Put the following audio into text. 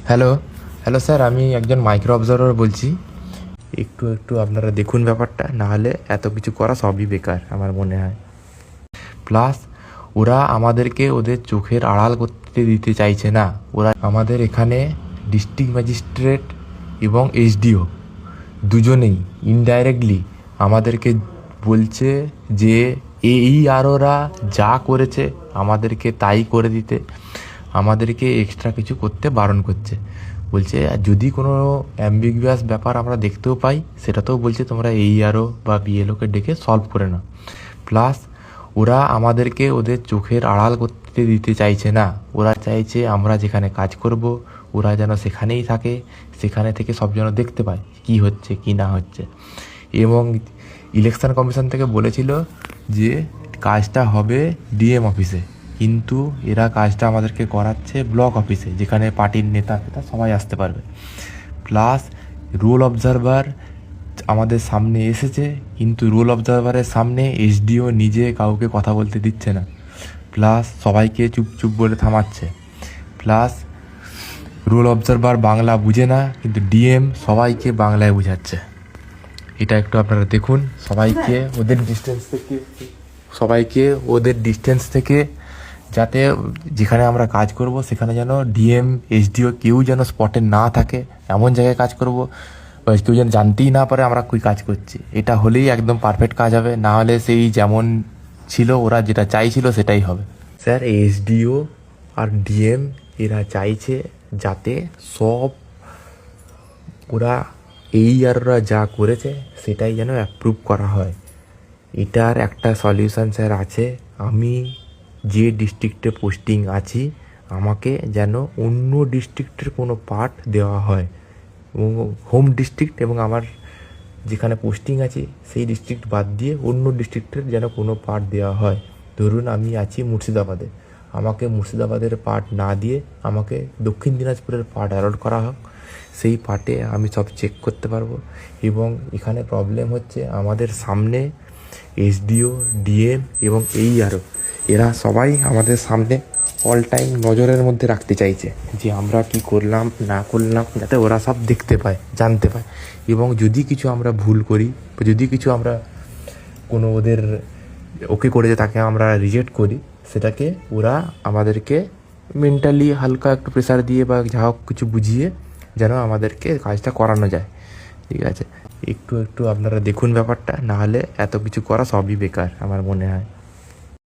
Hello hello sir, আমি একজন micro observer বলছি। একটু একটু আপনারা দেখুন ব্যাপারটা, না হলে এত কিছু করা সবই বেকার আমার মনে হয়। প্লাস ওরা আমাদেরকে ওদের চোখের আড়াল করতে দিতে চাইছে না। ওরা আমাদের এখানে ডিস্ট্রিক্ট ম্যাজিস্ট্রেট এবং এসডিও দুজনেই ইনডাইরেক্টলি আমাদেরকে বলছে যে এই আরোরা যা করেছে আমাদেরকে তাই করে দিতে, আমাদেরকে এক্সট্রা কিছু করতে বারণ করছে। বলছে যদি কোনো অ্যাম্বিগুয়াস ব্যাপার আমরা দেখতেও পাই, সেটাতেও বলছে তোমরা আরও বা বিএলওকে ডেকে সলভ করে নাও। প্লাস ওরা আমাদেরকে ওদের চোখের আড়াল করতে দিতে চাইছে না। ওরা চাইছে আমরা যেখানে কাজ করব ওরা যেন সেখানেই থাকে, সেখানে থেকে সব যেন দেখতে পায় কি হচ্ছে কি না হচ্ছে। এবং ইলেকশন কমিশন থেকে বলেছিল যে কাজটা হবে ডিএম অফিসে, কিন্তু এরা কাজটা আমাদেরকে করাচ্ছে ব্লক অফিসে, যেখানে পার্টির নেতা ফেতা সবাই আসতে পারবে। প্লাস রুল অবজারভার আমাদের সামনে এসেছে, কিন্তু রুল অবজারভারের সামনে এসডিও নিজে কাউকে কথা বলতে দিচ্ছে না। প্লাস সবাইকে চুপ চুপ বলে থামাচ্ছে। প্লাস রুল অবজারভার বাংলা বুঝে না, কিন্তু ডিএম সবাইকে বাংলায় বোঝাচ্ছে। এটা একটু আপনারা দেখুন। সবাইকে ওদের ডিস্টেন্স থেকে যাতে যেখানে আমরা কাজ করব সেখানে যেন ডিএম এসডিও কেউ যেন স্পটে না থাকে, এমন জায়গায় কাজ করব কেউ যেন জানতেই না পারে আমরা কী কাজ করছি। এটা হলেই একদম পারফেক্ট কাজ হবে, না হলে সেই যেমন ছিল ওরা যেটা চাইছিল সেটাই হবে। স্যার, এসডিও আর ডিএম এরা চাইছে যাতে সব ওরা আররা যা করেছে সেটাই যেন অ্যাপ্রুভ করা হয়। এটার একটা সলিউশন স্যার আছে। আমি যে ডিস্ট্রিক্টে পোস্টিং আছি আমাকে যেন অন্য ডিস্ট্রিক্টের কোনো পার্ট দেওয়া হয়, এবং হোম ডিস্ট্রিক্ট এবং আমার যেখানে পোস্টিং আছে সেই ডিস্ট্রিক্ট বাদ দিয়ে অন্য ডিস্ট্রিক্টের যেন কোনো পার্ট দেওয়া হয়। ধরুন আমি আছি মুর্শিদাবাদে, আমাকে মুর্শিদাবাদের পার্ট না দিয়ে আমাকে দক্ষিণ দিনাজপুরের পার্ট অ্যালট করা হোক। সেই পার্টে আমি সব চেক করতে পারবো। এবং এখানে প্রবলেম হচ্ছে আমাদের সামনে এসডিও, ডিএম এবং আরও এরা সবাই আমাদের সামনে অল টাইম নজরের মধ্যে রাখতে চাইছে যে আমরা কি করলাম না করলাম, যাতে ওরা সব দেখতে পায়, জানতে পায়। এবং যদি কিছু আমরা ভুল করি বা যদি কিছু আমরা কোনো ওদের ওকে করে যে তাকে আমরা রিজেক্ট করি, সেটাকে ওরা আমাদেরকে মেন্টালি হালকা একটু প্রেশার দিয়ে বা যা হোক কিছু বুঝিয়ে যেন আমাদেরকে কাজটা করানো যায়। ঠিক আছে, একটু একটু আপনারা দেখুন ব্যাপারটা, না হলে এত কিছু করা সবই বেকার আমার মনে হয়।